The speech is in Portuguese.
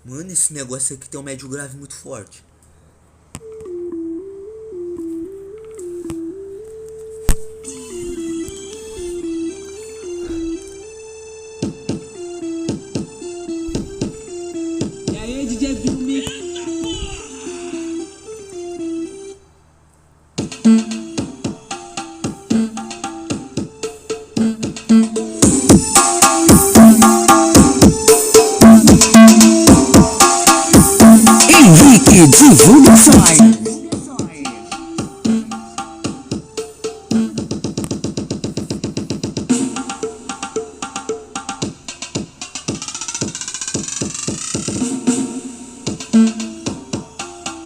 Mano, esse negócio aqui tem um médio grave muito forte. E aí, DJ Vilmi? Henrique Divulgações.